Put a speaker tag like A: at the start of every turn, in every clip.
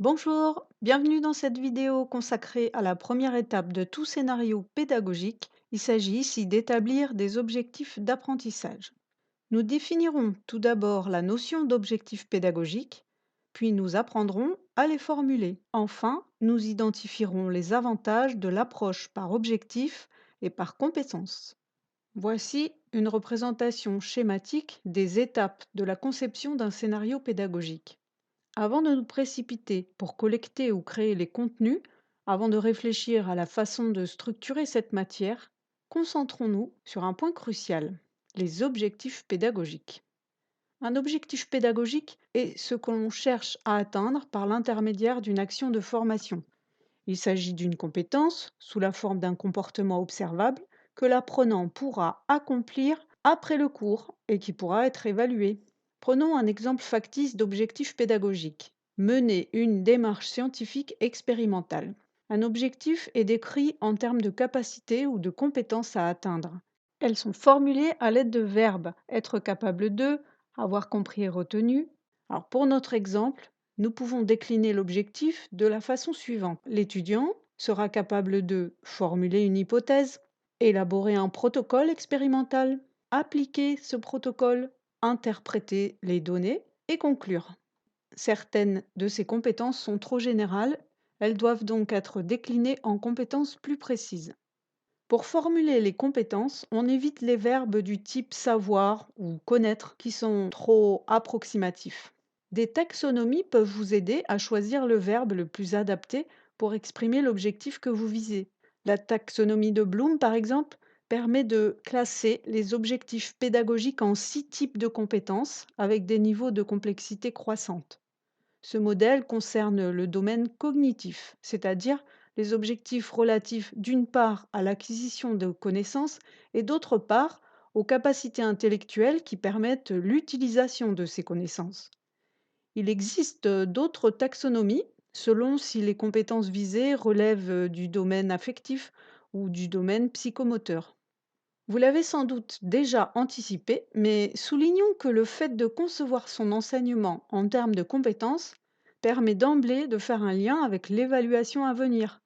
A: Bonjour, bienvenue dans cette vidéo consacrée à la première étape de tout scénario pédagogique. Il s'agit ici d'établir des objectifs d'apprentissage. Nous définirons tout d'abord la notion d'objectif pédagogique, puis nous apprendrons à les formuler. Enfin, nous identifierons les avantages de l'approche par objectif et par compétence. Voici une représentation schématique des étapes de la conception d'un scénario pédagogique. Avant de nous précipiter pour collecter ou créer les contenus, avant de réfléchir à la façon de structurer cette matière, concentrons-nous sur un point crucial, les objectifs pédagogiques. Un objectif pédagogique est ce que l'on cherche à atteindre par l'intermédiaire d'une action de formation. Il s'agit d'une compétence, sous la forme d'un comportement observable, que l'apprenant pourra accomplir après le cours et qui pourra être évalué. Prenons un exemple factice d'objectif pédagogique. Mener une démarche scientifique expérimentale. Un objectif est décrit en termes de capacité ou de compétences à atteindre. Elles sont formulées à l'aide de verbes être capable de, avoir compris et retenu. Alors pour notre exemple, nous pouvons décliner l'objectif de la façon suivante. L'étudiant sera capable de formuler une hypothèse, élaborer un protocole expérimental, appliquer ce protocole, interpréter les données et conclure. Certaines de ces compétences sont trop générales, elles doivent donc être déclinées en compétences plus précises. Pour formuler les compétences, on évite les verbes du type savoir ou connaître qui sont trop approximatifs. Des taxonomies peuvent vous aider à choisir le verbe le plus adapté pour exprimer l'objectif que vous visez. La taxonomie de Bloom, par exemple, permet de classer les objectifs pédagogiques en 6 types de compétences avec des niveaux de complexité croissantes. Ce modèle concerne le domaine cognitif, c'est-à-dire les objectifs relatifs d'une part à l'acquisition de connaissances et d'autre part aux capacités intellectuelles qui permettent l'utilisation de ces connaissances. Il existe d'autres taxonomies selon si les compétences visées relèvent du domaine affectif ou du domaine psychomoteur. Vous l'avez sans doute déjà anticipé, mais soulignons que le fait de concevoir son enseignement en termes de compétences permet d'emblée de faire un lien avec l'évaluation à venir.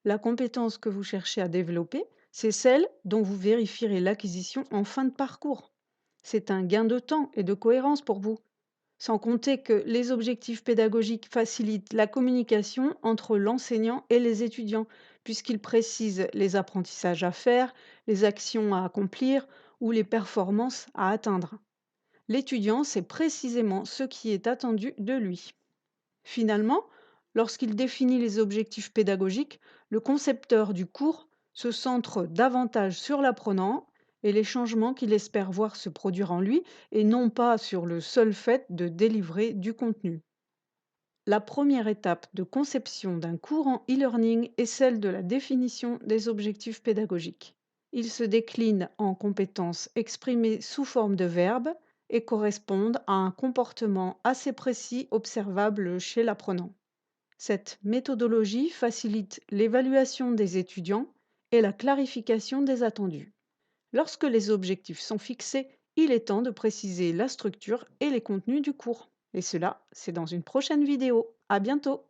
A: La compétence que vous cherchez à développer, c'est celle dont vous vérifierez l'acquisition en fin de parcours. C'est un gain de temps et de cohérence pour vous. Sans compter que les objectifs pédagogiques facilitent la communication entre l'enseignant et les étudiants, puisqu'ils précisent les apprentissages à faire, les actions à accomplir ou les performances à atteindre. L'étudiant sait précisément ce qui est attendu de lui. Finalement, lorsqu'il définit les objectifs pédagogiques, le concepteur du cours se centre davantage sur l'apprenant et les changements qu'il espère voir se produire en lui, et non pas sur le seul fait de délivrer du contenu. La première étape de conception d'un cours en e-learning est celle de la définition des objectifs pédagogiques. Ils se déclinent en compétences exprimées sous forme de verbes et correspondent à un comportement assez précis observable chez l'apprenant. Cette méthodologie facilite l'évaluation des étudiants et la clarification des attendus. Lorsque les objectifs sont fixés, il est temps de préciser la structure et les contenus du cours. Et cela, c'est dans une prochaine vidéo. À bientôt!